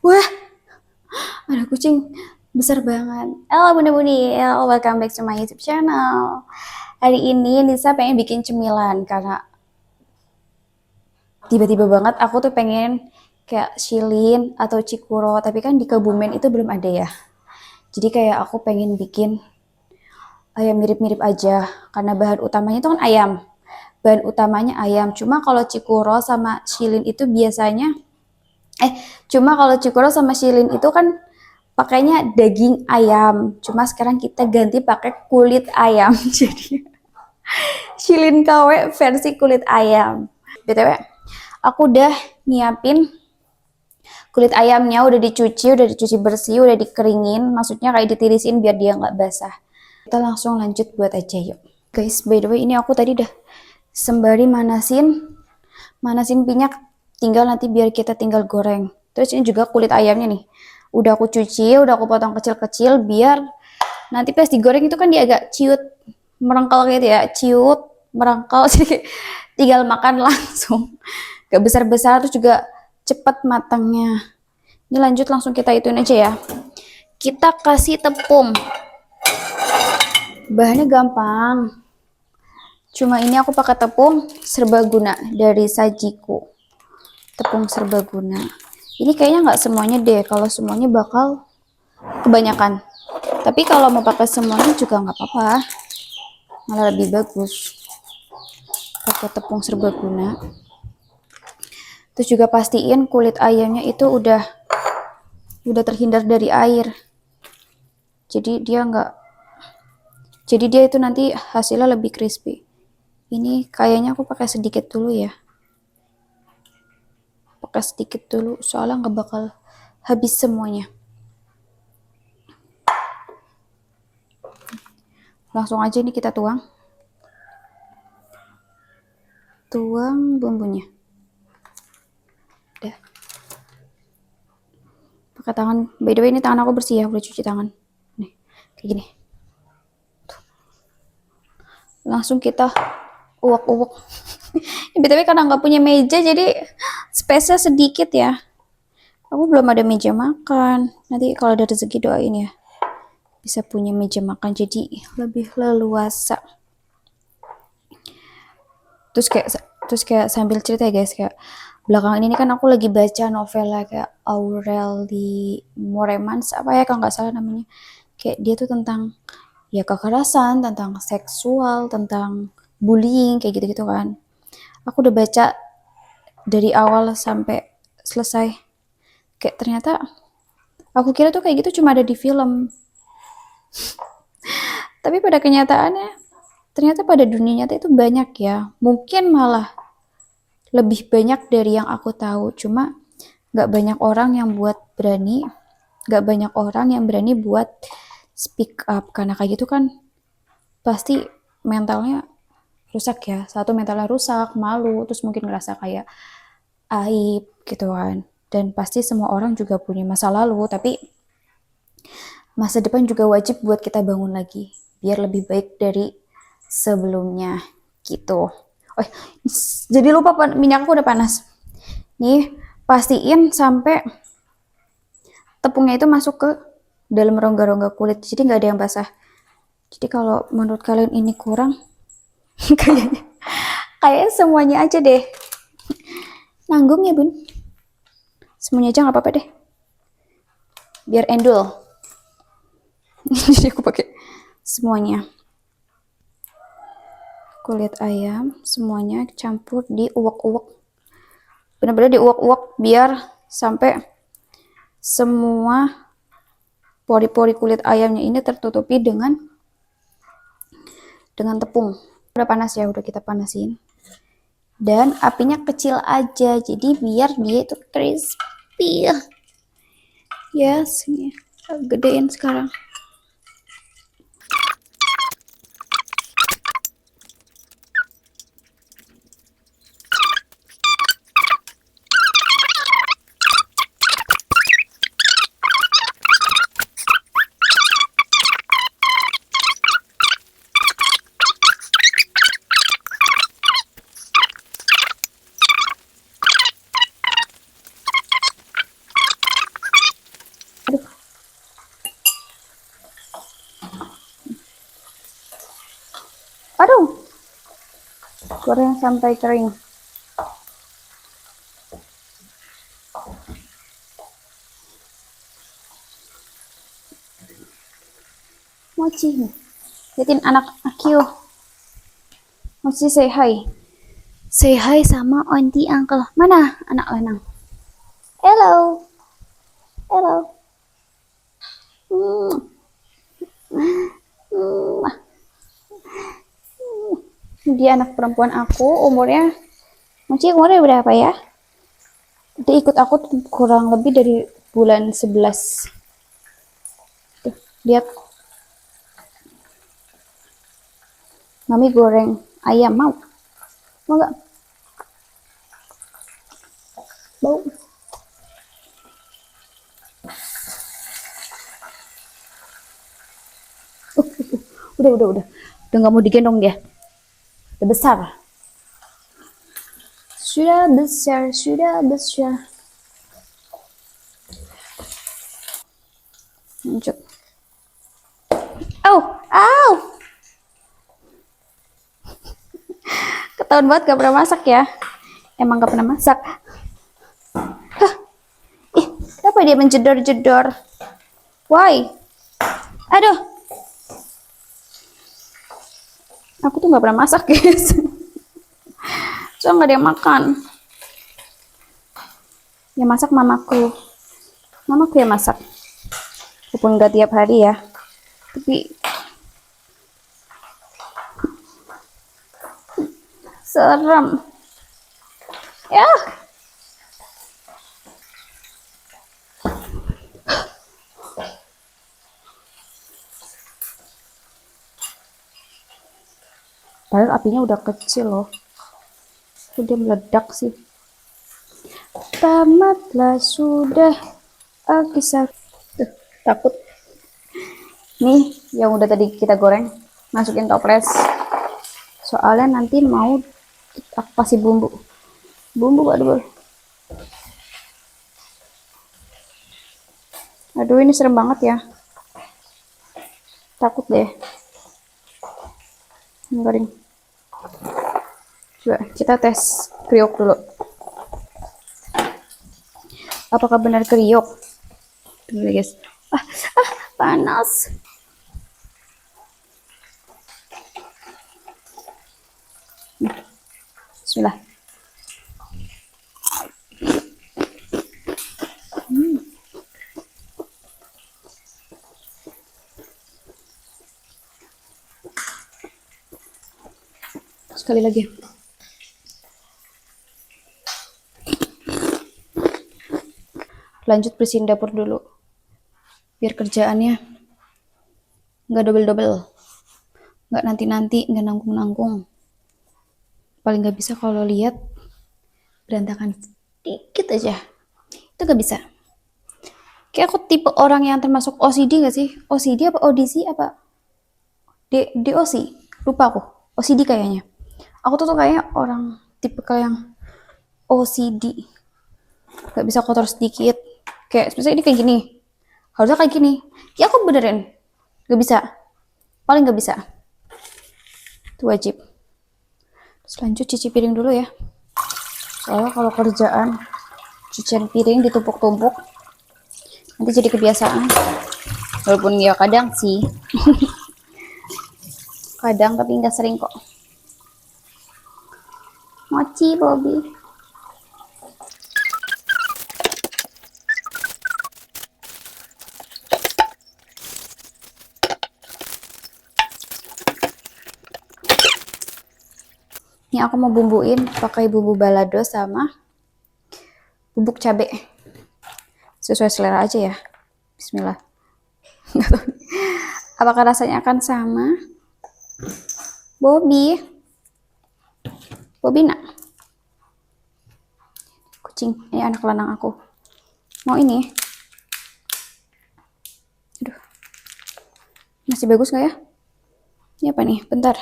Wah, ada kucing besar banget. Halo Bunda Buni, welcome back to my YouTube channel. Hari ini Nisa pengen bikin cemilan karena tiba-tiba banget aku tuh pengen kayak Shilin atau Cikuro, tapi kan di Kebumen itu belum ada ya. Jadi kayak aku pengen bikin ayam mirip-mirip aja karena bahan utamanya itu kan ayam. Bahan utamanya ayam. Cuma kalau Cikuro sama Shilin itu biasanya cuma kalau Cikuro sama Shilin itu kan pakainya daging ayam. Cuma sekarang kita ganti pakai kulit ayam. Jadi Shilin KW versi kulit ayam. BTW, aku udah nyiapin kulit ayamnya, udah dicuci bersih, udah dikeringin. Maksudnya kayak ditirisin biar dia nggak basah. Kita langsung lanjut buat aja yuk. Guys, by the way ini aku tadi udah sembari manasin minyak, tinggal nanti biar kita tinggal goreng. Terus ini juga kulit ayamnya nih, udah aku cuci, udah aku potong kecil-kecil biar nanti pas digoreng itu kan dia agak ciut merengkel gitu ya, ciut merengkel. Jadi tinggal makan langsung, gak besar-besar, terus juga cepat matangnya. Ini lanjut langsung kita ituin aja ya. Kita kasih tepung, bahannya gampang, cuma ini aku pakai tepung serbaguna dari Sajiku. Tepung serbaguna ini kayaknya nggak semuanya deh, kalau semuanya bakal kebanyakan, tapi kalau mau pakai semuanya juga nggak apa-apa, malah lebih bagus pakai tepung serbaguna. Terus juga pastiin kulit ayamnya itu udah terhindar dari air, jadi dia itu nanti hasilnya lebih crispy. Ini kayaknya aku pakai sedikit dulu ya, soalnya nggak bakal habis semuanya. Langsung aja ini kita tuang bumbunya. Udah pakai tangan, by the way ini tangan aku bersih ya, udah cuci tangan nih kayak gini. Langsung kita uwak-uwak. BTW karena nggak punya meja jadi space-nya sedikit ya, aku belum ada meja makan. Nanti kalau ada rezeki doain ya bisa punya meja makan jadi lebih leluasa. Terus kayak sambil cerita ya guys, kayak belakangan ini kan aku lagi baca novelnya kayak Aureli Moremans apa ya kalau nggak salah namanya. Kayak dia tuh tentang ya kekerasan, tentang seksual, tentang bullying kayak gitu-gitu kan. Aku udah baca dari awal sampai selesai. Kayak ternyata aku kira tuh kayak gitu cuma ada di film. Tapi pada kenyataannya ternyata pada dunia nyata itu banyak ya. Mungkin malah lebih banyak dari yang aku tahu. Cuma gak banyak orang yang berani buat speak up. Karena kayak gitu kan pasti mentalnya rusak ya. Satu mentalnya rusak, malu, terus mungkin ngerasa kayak aib gitu kan. Dan pasti semua orang juga punya masa lalu, tapi masa depan juga wajib buat kita bangun lagi biar lebih baik dari sebelumnya gitu. Oh, jadi lupa minyakku udah panas. Nih, pastiin sampai tepungnya itu masuk ke dalam rongga-rongga kulit, jadi nggak ada yang basah. Jadi kalau menurut kalian ini kurang, kayaknya semuanya aja deh. Nanggung ya bun, semuanya aja nggak apa-apa deh. Biar endul. Jadi aku pakai semuanya. Kulit ayam semuanya campur diuwak-uwak. Benar-benar diuwak-uwak biar sampai semua pori-pori kulit ayamnya ini tertutupi dengan tepung. Udah panas ya, udah kita panasin. Dan apinya kecil aja, jadi biar dia itu crispy. Yes, ini gedein sekarang. Goreng sampai kering. Mochi nih. Liatin anak Akio. Mochi say hi. Say hi sama auntie uncle. Mana anak lanang? Hello. Hello. Dia anak perempuan aku, umurnya Mochi umurnya berapa ya? Dia ikut aku kurang lebih dari bulan 11. Tuh, lihat. Mami goreng ayam, mau? Mau gak? Bau. Udah nggak mau digendong dia. Udah besar. Sudah besar. Lanjut. Au. Ketahuan banget gak pernah masak ya. Emang gak pernah masak. Ih, kenapa dia menjedor-jedor? Why? Aduh. Aku tuh gak pernah masak, guys. So gak ada yang makan. Yang masak mamaku. Mamaku yang masak. Walaupun gak tiap hari ya. Tapi serem. Ya. Padahal apinya udah kecil loh. Udah meledak sih. Tamatlah sudah. Kisah. Takut. Nih yang udah tadi kita goreng. Masukin toples. Soalnya nanti mau aku kasih bumbu. Aduh. Aduh, ini serem banget ya. Takut deh. Garing. Coba kita tes kriuk dulu. Apakah benar kriuk? Tunggu guys. Panas. Bismillah. Sekali lagi. Lanjut bersihin dapur dulu. Biar kerjaannya nggak double-double. Nggak nanti-nanti, nggak nanggung-nanggung. Paling nggak bisa kalau lihat berantakan sedikit aja. Itu nggak bisa. Kayak aku tipe orang yang termasuk OCD nggak sih? OCD apa ODC apa? DOC? Lupa aku. OCD kayaknya. Aku tuh kayaknya orang tipe yang OCD. Gak bisa kotor sedikit. Kayak misalnya ini kayak gini. Harusnya kayak gini. Ya aku benerin. Gak bisa. Paling gak bisa. Itu wajib. Terus lanjut cuci piring dulu ya. Soalnya kalau kerjaan cucian piring ditumpuk-tumpuk nanti jadi kebiasaan. Walaupun ya kadang sih. Kadang tapi nggak sering kok. Mochi Bobby. Ini aku mau bumbuin pakai bumbu balado sama bubuk cabai. Sesuai selera aja ya. Bismillah. Apakah rasanya akan sama? Bobby nak. Kucing, ini anak lanang aku. Mau ini? Aduh. Masih bagus nggak ya? Ini apa nih? Bentar.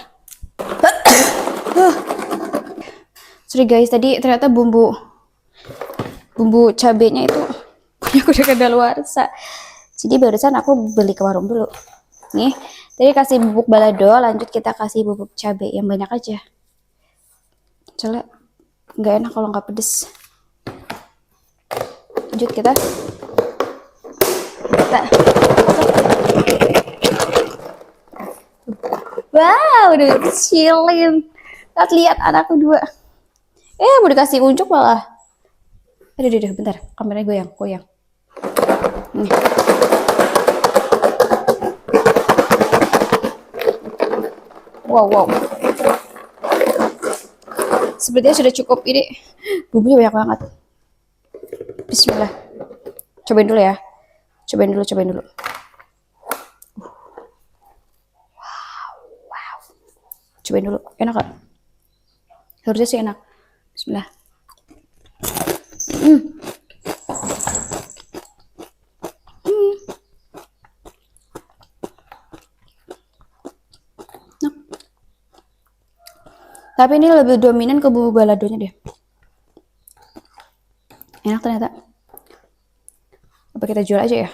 Sorry guys, tadi ternyata bumbu cabenya itu punya udah kadaluarsa. Jadi barusan aku beli ke warung dulu. Nih, tadi kasih bubuk balado, lanjut kita kasih bubuk cabai yang banyak aja. Soalnya nggak enak kalau nggak pedes. Lanjut kita wow, udah kecilin. Lihat anakku dua. Mau dikasih unjuk malah. Aduh, bentar. Kameranya goyang. Nih. Wow. Sepertinya sudah cukup ini. Bumbunya banyak banget. Bismillah. Cobain dulu ya. Cobain dulu. Wow. Cobain dulu. Enak gak? Harusnya sih enak. Bismillah. Nah. Tapi ini lebih dominan ke bumbu baladonya deh. Enak ternyata. Apa kita jual aja ya?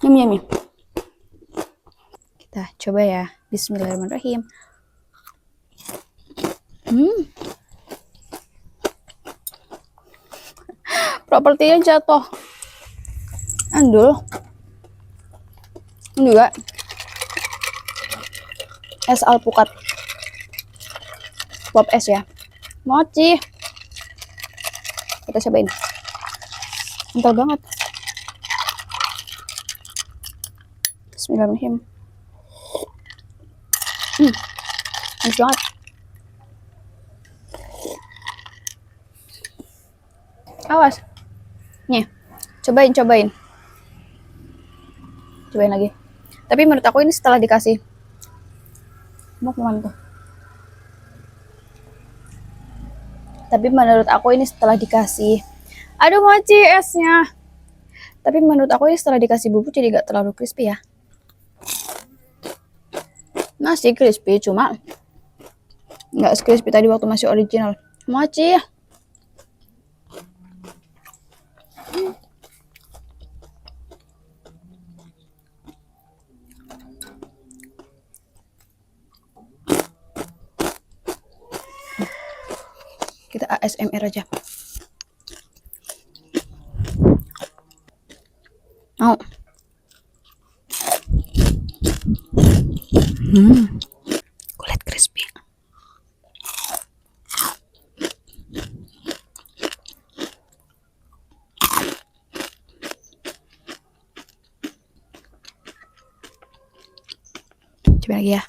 Yummy. Kita coba ya. Bismillahirrahmanirrahim. Propertinya jatuh. Andul. Ini juga es alpukat. Pop es ya. Mochi. Kita cobain. Kental banget. Bismillahirrahmanirrahim. Manis banget. Awas. Nih, cobain. Cobain lagi. Tapi menurut aku ini setelah dikasih. Mau kemana tuh? Tapi menurut aku ini setelah dikasih. Aduh mochi esnya. Tapi menurut aku ini setelah dikasih bubuk jadi gak terlalu crispy ya. Masih crispy, cuma gak crispy tadi waktu masih original. Mochi. Kita ASMR aja. Oh. Kulit crispy. Coba lagi ya.